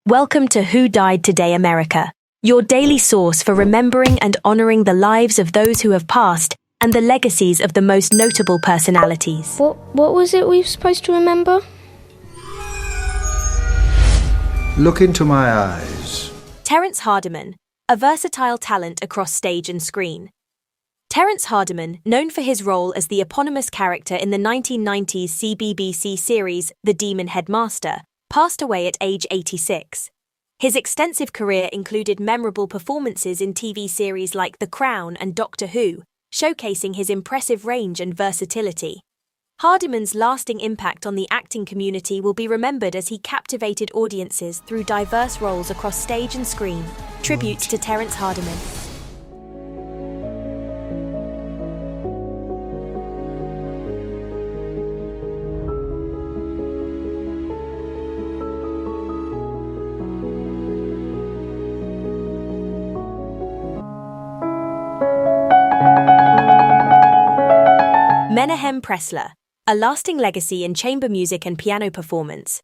Welcome to Who Died Today America, your daily source for remembering and honoring the lives of those who have passed and the legacies of the most notable personalities. What was it we were supposed to remember? Look into my eyes. Terence Hardiman, a versatile talent across stage and screen. Terence Hardiman, known for his role as the eponymous character in the 1990s CBBC series The Demon Headmaster, passed away at age 86. His extensive career included memorable performances in TV series like The Crown and Doctor Who, showcasing his impressive range and versatility. Hardiman's lasting impact on the acting community will be remembered as he captivated audiences through diverse roles across stage and screen. Tributes to Terence Hardiman. Menahem Pressler, a lasting legacy in chamber music and piano performance.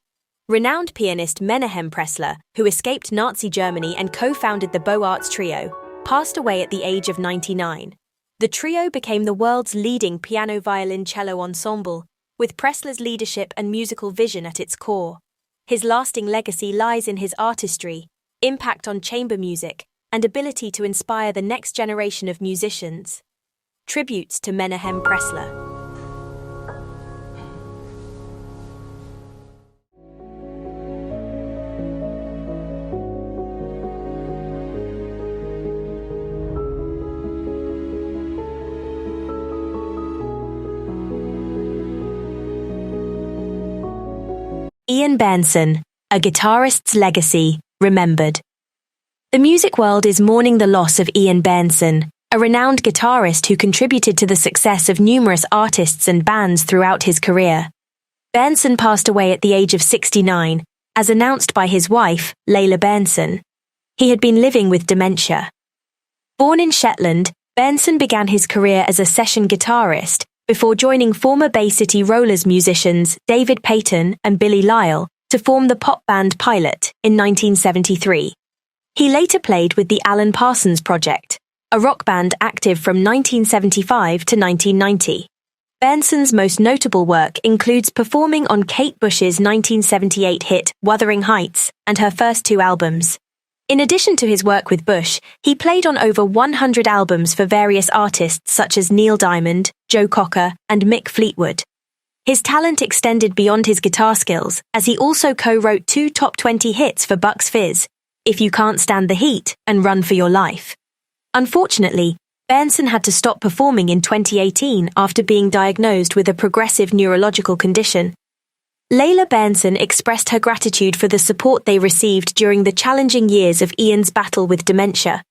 Renowned pianist Menahem Pressler, who escaped Nazi Germany and co-founded the Beaux Arts Trio, passed away at the age of 99. The trio became the world's leading piano-violin-cello ensemble, with Pressler's leadership and musical vision at its core. His lasting legacy lies in his artistry, impact on chamber music, and ability to inspire the next generation of musicians. Tributes to Menahem Pressler. Benson, a guitarist's legacy, remembered. The music world is mourning the loss of Benson, a renowned guitarist who contributed to the success of numerous artists and bands throughout his career. Benson passed away at the age of 69, as announced by his wife, Benson. He had been living with dementia. Born in Shetland, Benson began his career as a session guitarist before joining former Bay City Rollers musicians David Payton and Billy Lyle to form the pop band Pilot in 1973. He later played with the Alan Parsons Project, a rock band active from 1975 to 1990. Benson's most notable work includes performing on Kate Bush's 1978 hit Wuthering Heights and her first two albums. In addition to his work with Bush, he played on over 100 albums for various artists such as Neil Diamond, Joe Cocker, and Mick Fleetwood. His talent extended beyond his guitar skills, as he also co-wrote two top 20 hits for Bucks Fizz, If You Can't Stand the Heat and Run for Your Life. Unfortunately, Benson had to stop performing in 2018 after being diagnosed with a progressive neurological condition. Benson expressed her gratitude for the support they received during the challenging years of Ian's battle with dementia.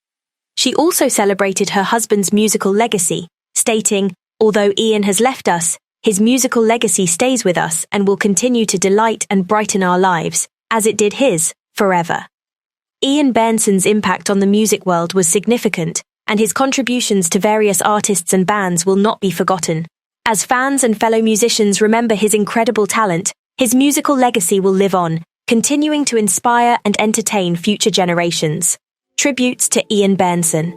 She also celebrated her husband's musical legacy, stating, "Although Ian has left us, his musical legacy stays with us and will continue to delight and brighten our lives, as it did his, forever." Benson's impact on the music world was significant, and his contributions to various artists and bands will not be forgotten. As fans and fellow musicians remember his incredible talent, his musical legacy will live on, continuing to inspire and entertain future generations. Tributes to Benson.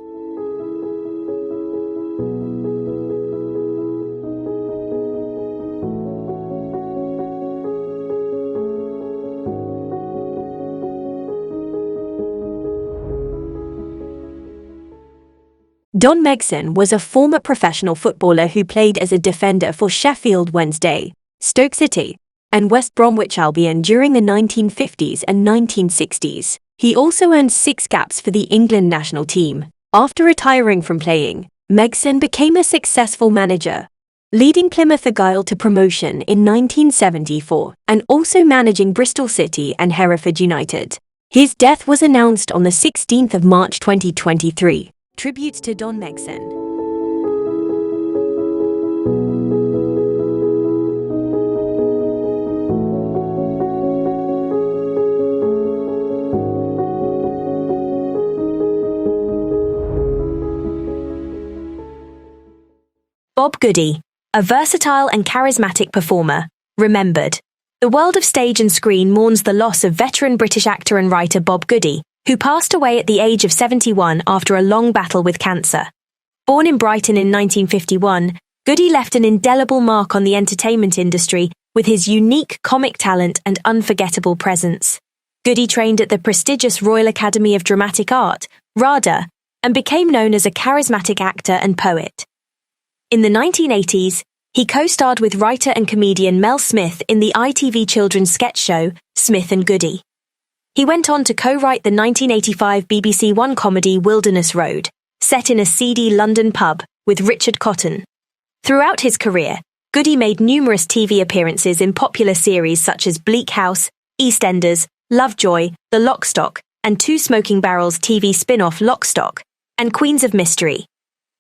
Don Mixon was a former professional footballer who played as a defender for Sheffield Wednesday, Stoke City, and West Bromwich Albion during the 1950s and 1960s. He also earned 6 caps for the England national team. After retiring from playing, Mixon became a successful manager, leading Plymouth Argyle to promotion in 1974 and also managing Bristol City and Hereford United. His death was announced on the 16th of March 2023. Tributes to Don Mixon. Goody, a versatile and charismatic performer, remembered. The world of stage and screen mourns the loss of veteran British actor and writer Bob Goody, who passed away at the age of 71 after a long battle with cancer. Born in Brighton in 1951, Goody left an indelible mark on the entertainment industry with his unique comic talent and unforgettable presence. Goody trained at the prestigious Royal Academy of Dramatic Art, RADA, and became known as a charismatic actor and poet. In the 1980s, he co-starred with writer and comedian Mel Smith in the ITV children's sketch show Smith and Goody. He went on to co-write the 1985 BBC One comedy Wilderness Road, set in a seedy London pub, with Richard Cotton. Throughout his career, Goody made numerous TV appearances in popular series such as Bleak House, EastEnders, Lovejoy, The Lockstock, and Two Smoking Barrels TV spin-off Lockstock, and Queens of Mystery.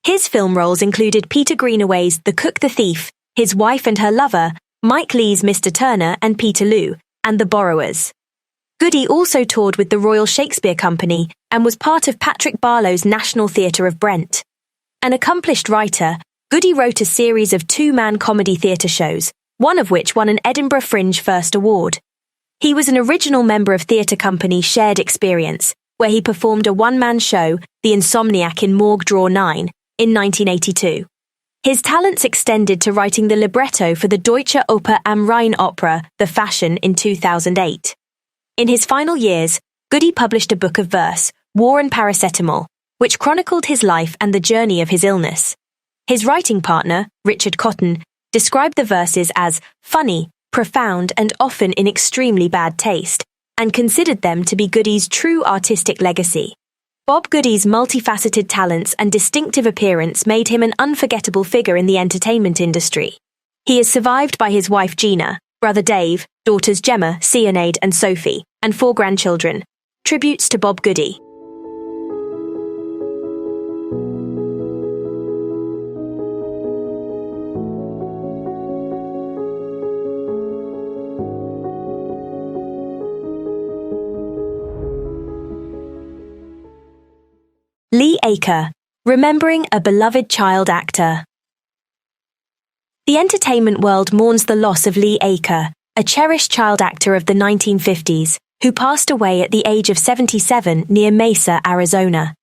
His film roles included Peter Greenaway's The Cook the Thief, his wife and her lover, Mike Leigh's Mr. Turner and Peterloo, and The Borrowers. Goody also toured with the Royal Shakespeare Company and was part of Patrick Barlow's National Theatre of Brent. An accomplished writer, Goody wrote a series of two-man comedy theatre shows, one of which won an Edinburgh Fringe First Award. He was an original member of theatre company Shared Experience, where he performed a one-man show, The Insomniac in Morgue Draw 9, in 1982. His talents extended to writing the libretto for the Deutsche Oper am Rhein opera, The Fashion, in 2008. In his final years, Goody published a book of verse, War and Paracetamol, which chronicled his life and the journey of his illness. His writing partner, Richard Cotton, described the verses as funny, profound, and often in extremely bad taste, and considered them to be Goody's true artistic legacy. Bob Goody's multifaceted talents and distinctive appearance made him an unforgettable figure in the entertainment industry. He is survived by his wife Gina, brother Dave, daughters Gemma, Sinead, and Sophie, and 4 grandchildren. Tributes to Bob Goody. Lee Aker, remembering a beloved child actor. The entertainment world mourns the loss of Lee Aker, a cherished child actor of the 1950s, who passed away at the age of 77 near Mesa, Arizona.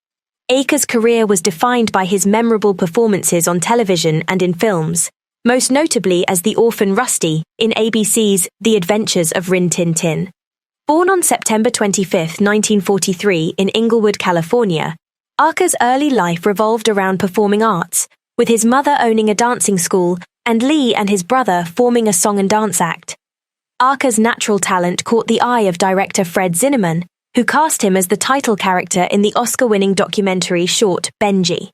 Aker's career was defined by his memorable performances on television and in films, most notably as the orphan Rusty in ABC's The Adventures of Rin Tin Tin. Born on September 25, 1943 in Inglewood, California, Aker's early life revolved around performing arts, with his mother owning a dancing school and Lee and his brother forming a song and dance act. Aker's natural talent caught the eye of director Fred Zinnemann, who cast him as the title character in the Oscar-winning documentary short Benji.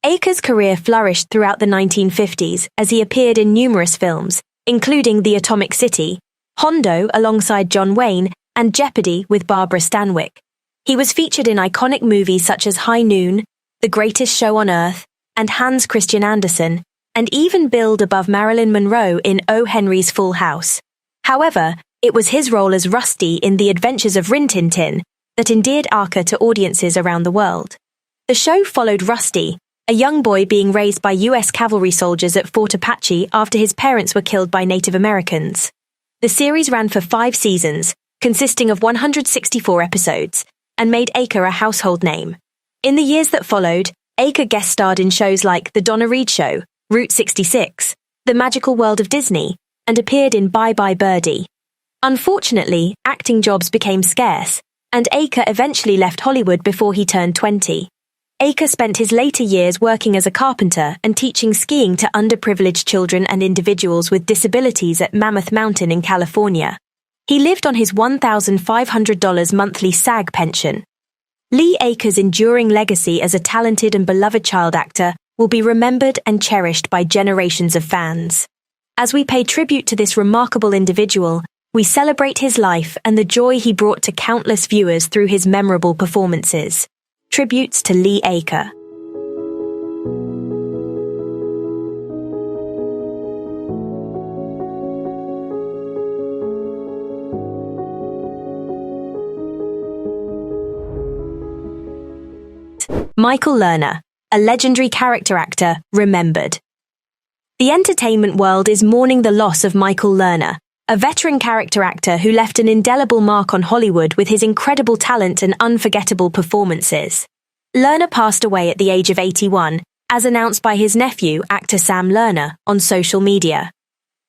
Aker's career flourished throughout the 1950s as he appeared in numerous films, including The Atomic City, Hondo alongside John Wayne, and Jeopardy with Barbara Stanwyck. He was featured in iconic movies such as High Noon, The Greatest Show on Earth, and Hans Christian Andersen, and even billed above Marilyn Monroe in O. Henry's Full House. However, it was his role as Rusty in The Adventures of Rin Tin Tin that endeared Aker to audiences around the world. The show followed Rusty, a young boy being raised by U.S. cavalry soldiers at Fort Apache after his parents were killed by Native Americans. The series ran for 5 seasons, consisting of 164 episodes, and made Aker a household name. In the years that followed, Aker guest starred in shows like The Donna Reed Show, Route 66, The Magical World of Disney, and appeared in Bye Bye Birdie. Unfortunately, acting jobs became scarce, and Aker eventually left Hollywood before he turned 20. Aker spent his later years working as a carpenter and teaching skiing to underprivileged children and individuals with disabilities at Mammoth Mountain in California. He lived on his $1,500 monthly SAG pension. Lee Aker's enduring legacy as a talented and beloved child actor will be remembered and cherished by generations of fans. As we pay tribute to this remarkable individual, we celebrate his life and the joy he brought to countless viewers through his memorable performances. Tributes to Lee Aker. Michael Lerner, a legendary character actor, remembered. The entertainment world is mourning the loss of Michael Lerner, a veteran character actor who left an indelible mark on Hollywood with his incredible talent and unforgettable performances. Lerner passed away at the age of 81, as announced by his nephew, actor Sam Lerner, on social media.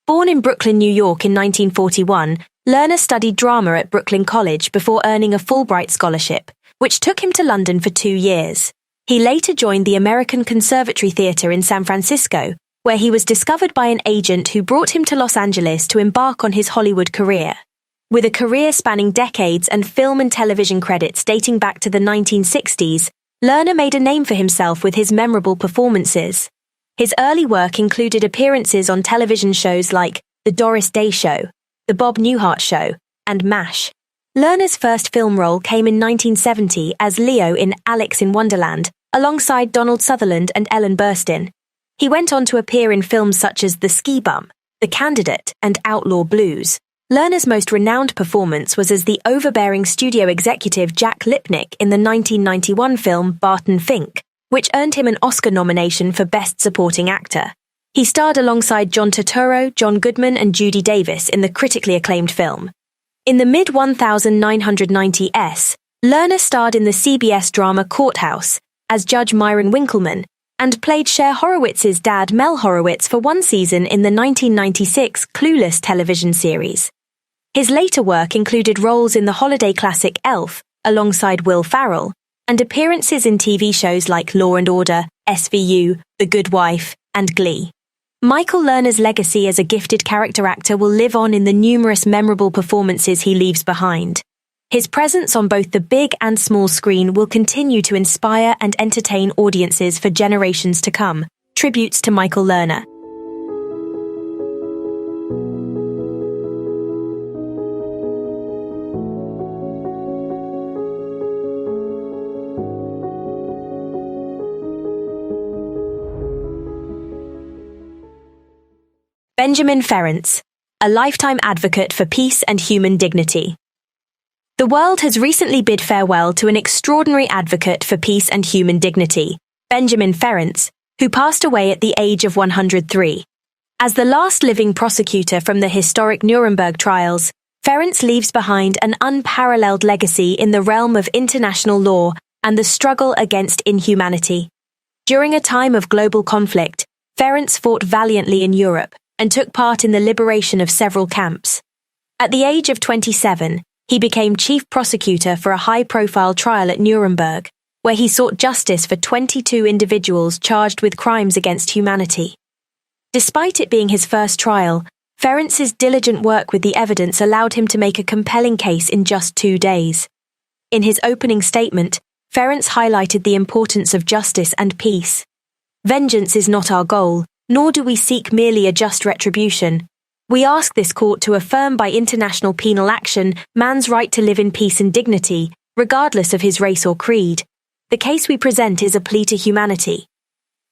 Born in Brooklyn, New York in 1941, Lerner studied drama at Brooklyn College before earning a Fulbright scholarship, which took him to London for 2 years. He later joined the American Conservatory Theatre in San Francisco, where he was discovered by an agent who brought him to Los Angeles to embark on his Hollywood career. With a career spanning decades and film and television credits dating back to the 1960s, Lerner made a name for himself with his memorable performances. His early work included appearances on television shows like The Doris Day Show, The Bob Newhart Show, and MASH. Lerner's first film role came in 1970 as Leo in Alice in Wonderland, alongside Donald Sutherland and Ellen Burstyn. He went on to appear in films such as The Ski Bum, The Candidate, and Outlaw Blues. Lerner's most renowned performance was as the overbearing studio executive Jack Lipnick in the 1991 film Barton Fink, which earned him an Oscar nomination for Best Supporting Actor. He starred alongside John Turturro, John Goodman, and Judy Davis in the critically acclaimed film. In the mid-1990s, Lerner starred in the CBS drama Courthouse as Judge Myron Winkleman and played Cher Horowitz's dad Mel Horowitz for one season in the 1996 Clueless television series. His later work included roles in the holiday classic Elf alongside Will Ferrell and appearances in TV shows like Law & Order, SVU, The Good Wife, and Glee. Michael Lerner's legacy as a gifted character actor will live on in the numerous memorable performances he leaves behind. His presence on both the big and small screen will continue to inspire and entertain audiences for generations to come. Tributes to Michael Lerner. Benjaminference, a lifetime advocate for peace and human dignity. The world has recently bid farewell to an extraordinary advocate for peace and human dignity, Benjaminference, who passed away at the age of 103. As the last living prosecutor from the historic Nuremberg trials, Ferenc leaves behind an unparalleled legacy in the realm of international law and the struggle against inhumanity. During a time of global conflict, Ferenc fought valiantly in Europe and took part in the liberation of several camps. At the age of 27, he became chief prosecutor for a high-profile trial at Nuremberg, where he sought justice for 22 individuals charged with crimes against humanity. Despite it being his first trial, Ferenc's diligent work with the evidence allowed him to make a compelling case in just 2 days. In his opening statement, Ferenc highlighted the importance of justice and peace. Vengeance is not our goal, nor do we seek merely a just retribution. We ask this court to affirm by international penal action man's right to live in peace and dignity, regardless of his race or creed. The case we present is a plea to humanity.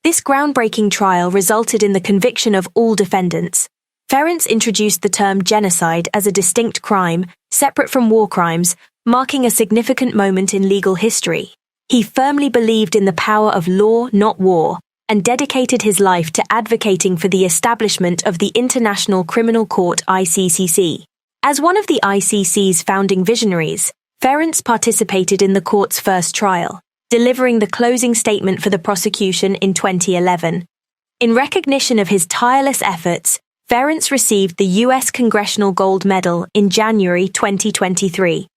This groundbreaking trial resulted in the conviction of all defendants. Ferenc introduced the term genocide as a distinct crime, separate from war crimes, marking a significant moment in legal history. He firmly believed in the power of law, not war, and dedicated his life to advocating for the establishment of the International Criminal Court (ICCC). As one of the ICC's founding visionaries, Ferenc participated in the court's first trial, delivering the closing statement for the prosecution in 2011. In recognition of his tireless efforts, Ferenc received the U.S. Congressional Gold Medal in January 2023.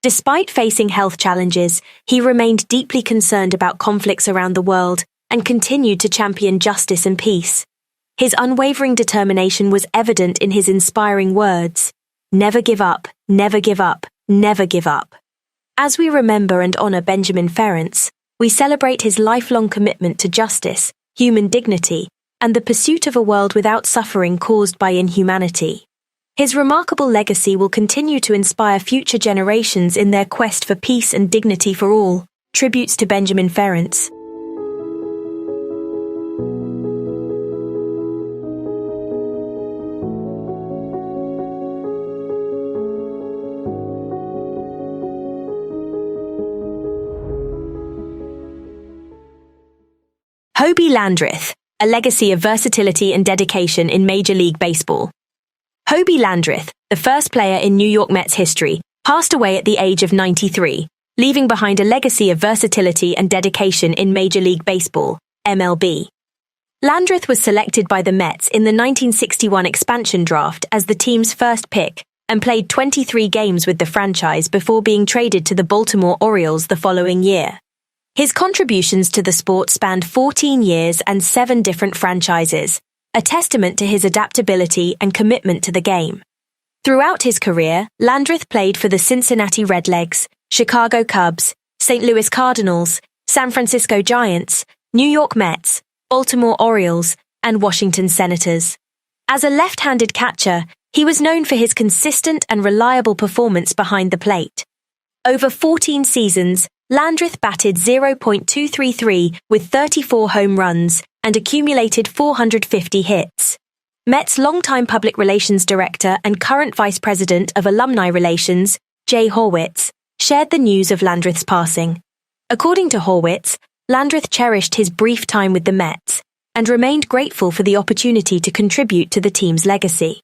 Despite facing health challenges, he remained deeply concerned about conflicts around the world and continued to champion justice and peace. His unwavering determination was evident in his inspiring words, "Never give up, never give up, never give up." As we remember and honor Benjaminference, we celebrate his lifelong commitment to justice, human dignity, and the pursuit of a world without suffering caused by inhumanity. His remarkable legacy will continue to inspire future generations in their quest for peace and dignity for all. Tributes to Benjaminference. Hobie Landreth, a legacy of versatility and dedication in Major League Baseball. Hobie Landreth, the first player in New York Mets history, passed away at the age of 93, leaving behind a legacy of versatility and dedication in Major League Baseball, MLB. Landreth was selected by the Mets in the 1961 expansion draft as the team's first pick and played 23 games with the franchise before being traded to the Baltimore Orioles the following year. His contributions to the sport spanned 14 years and 7 different franchises, a testament to his adaptability and commitment to the game. Throughout his career, Landreth played for the Cincinnati Redlegs, Chicago Cubs, St. Louis Cardinals, San Francisco Giants, New York Mets, Baltimore Orioles, and Washington Senators. As a left-handed catcher, he was known for his consistent and reliable performance behind the plate. Over 14 seasons, Landreth batted .233 with 34 home runs and accumulated 450 hits. Mets longtime public relations director and current vice president of alumni relations, Jay Horwitz, shared the news of Landreth's passing. According to Horwitz, Landreth cherished his brief time with the Mets and remained grateful for the opportunity to contribute to the team's legacy.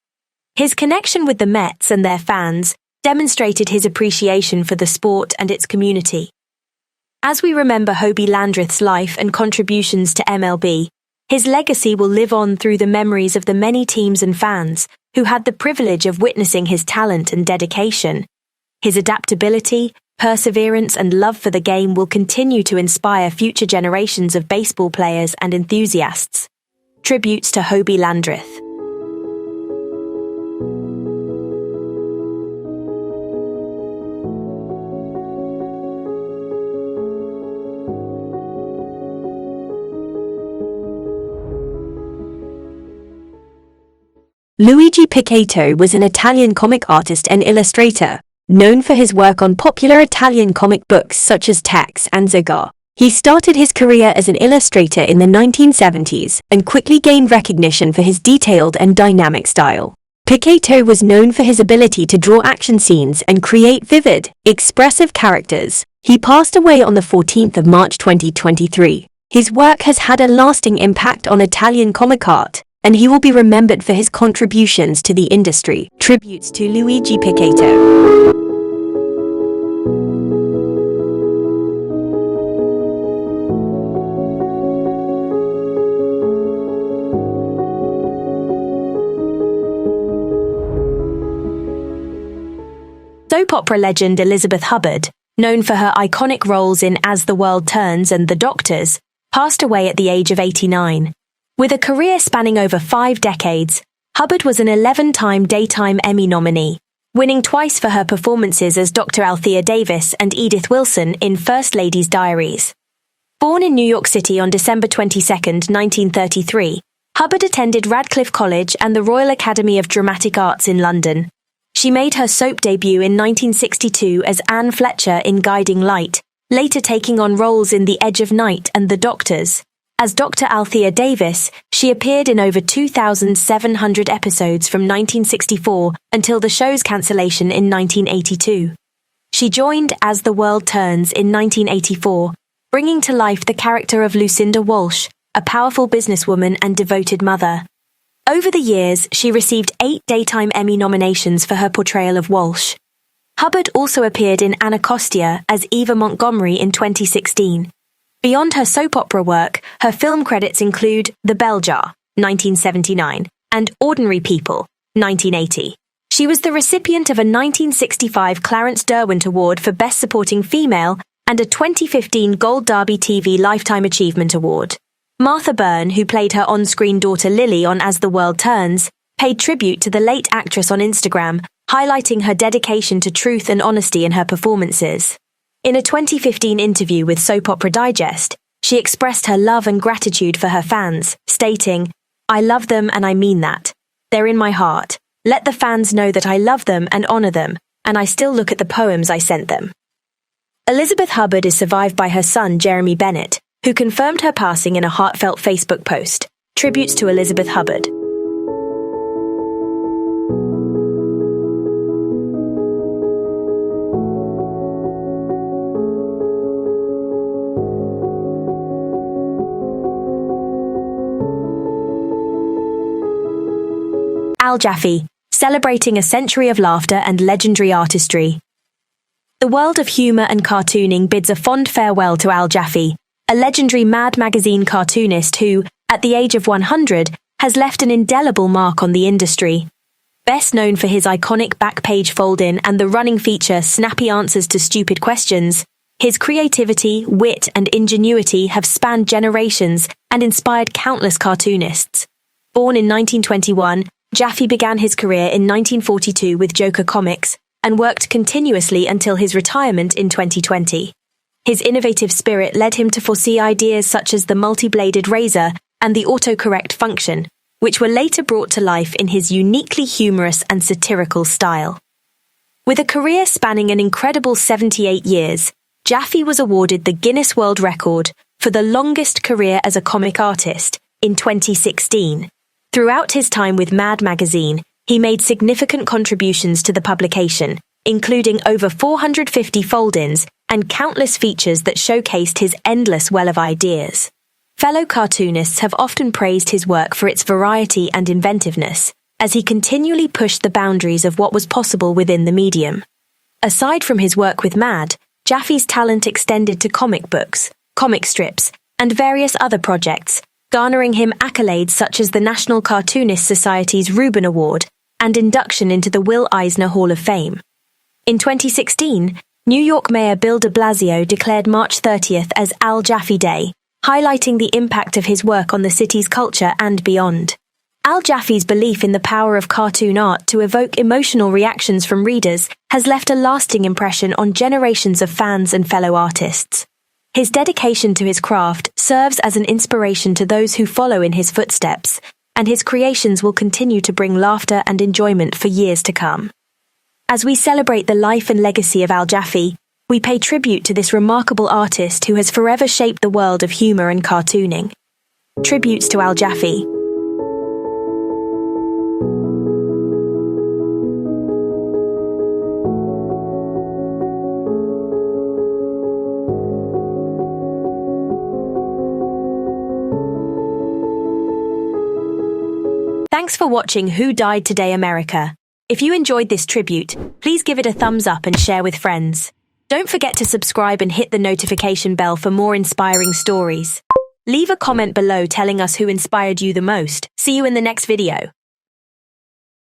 His connection with the Mets and their fans demonstrated his appreciation for the sport and its community. As we remember Hobie Landreth's life and contributions to MLB, his legacy will live on through the memories of the many teams and fans who had the privilege of witnessing his talent and dedication. His adaptability, perseverance, and love for the game will continue to inspire future generations of baseball players and enthusiasts. Tributes to Hobie Landreth. Luigi Picato was an Italian comic artist and illustrator, known for his work on popular Italian comic books such as Tex and Zigar. He started his career as an illustrator in the 1970s and quickly gained recognition for his detailed and dynamic style. Picato was known for his ability to draw action scenes and create vivid, expressive characters. He passed away on the 14th of March 2023. His work has had a lasting impact on Italian comic art, and he will be remembered for his contributions to the industry. Tributes to Luigi Picato. Soap opera legend Elizabeth Hubbard, known for her iconic roles in As the World Turns and The Doctors, passed away at the age of 89. With a career spanning over 5 decades, Hubbard was an 11-time Daytime Emmy nominee, winning twice for her performances as Dr. Althea Davis and Edith Wilson in First Lady's Diaries. Born in New York City on December 22, 1933, Hubbard attended Radcliffe College and the Royal Academy of Dramatic Arts in London. She made her soap debut in 1962 as Anne Fletcher in Guiding Light, later taking on roles in The Edge of Night and The Doctors. As Dr. Althea Davis, she appeared in over 2,700 episodes from 1964 until the show's cancellation in 1982. She joined As the World Turns in 1984, bringing to life the character of Lucinda Walsh, a powerful businesswoman and devoted mother. Over the years, she received 8 Daytime Emmy nominations for her portrayal of Walsh. Hubbard also appeared in Anacostia as Eva Montgomery in 2016. Beyond her soap opera work, her film credits include The Bell Jar, 1979, and Ordinary People, 1980. She was the recipient of a 1965 Clarence Derwent Award for Best Supporting Female and a 2015 Gold Derby TV Lifetime Achievement Award. Martha Byrne, who played her on-screen daughter Lily on As the World Turns, paid tribute to the late actress on Instagram, highlighting her dedication to truth and honesty in her performances. In a 2015 interview with Soap Opera Digest, she expressed her love and gratitude for her fans, stating, "I love them and I mean that. They're in my heart. Let the fans know that I love them and honor them, and I still look at the poems I sent them." Elizabeth Hubbard is survived by her son Jeremy Bennett, who confirmed her passing in a heartfelt Facebook post. Tributes to Elizabeth Hubbard. Jaffe, celebrating a century of laughter and legendary artistry. The world of humor and cartooning bids a fond farewell to Al Jaffe, a legendary Mad magazine cartoonist who, at the age of 100, has left an indelible mark on the industry. Best known for his iconic back-page fold-in and the running feature Snappy Answers to Stupid Questions, his creativity, wit, and ingenuity have spanned generations and inspired countless cartoonists. Born in 1921, Jaffe began his career in 1942 with Joker Comics and worked continuously until his retirement in 2020. His innovative spirit led him to foresee ideas such as the multi-bladed razor and the autocorrect function, which were later brought to life in his uniquely humorous and satirical style. With a career spanning an incredible 78 years, Jaffe was awarded the Guinness World Record for the longest career as a comic artist in 2016. Throughout his time with Mad magazine, he made significant contributions to the publication, including over 450 fold-ins and countless features that showcased his endless well of ideas. Fellow cartoonists have often praised his work for its variety and inventiveness, as he continually pushed the boundaries of what was possible within the medium. Aside from his work with Mad, Jaffe's talent extended to comic books, comic strips, and various other projects, garnering him accolades such as the National Cartoonist Society's Reuben Award and induction into the Will Eisner Hall of Fame. In 2016, New York Mayor Bill de Blasio declared March 30th as Al Jaffe Day, highlighting the impact of his work on the city's culture and beyond. Al Jaffe's belief in the power of cartoon art to evoke emotional reactions from readers has left a lasting impression on generations of fans and fellow artists. His dedication to his craft serves as an inspiration to those who follow in his footsteps, and his creations will continue to bring laughter and enjoyment for years to come. As we celebrate the life and legacy of Al Jaffe, we pay tribute to this remarkable artist who has forever shaped the world of humor and cartooning. Tributes to Al Jaffe. Thanks for watching Who Died Today America. If you enjoyed this tribute, please give it a thumbs up and share with friends. Don't forget to subscribe and hit the notification bell for more inspiring stories. Leave a comment below telling us who inspired you the most. See you in the next video.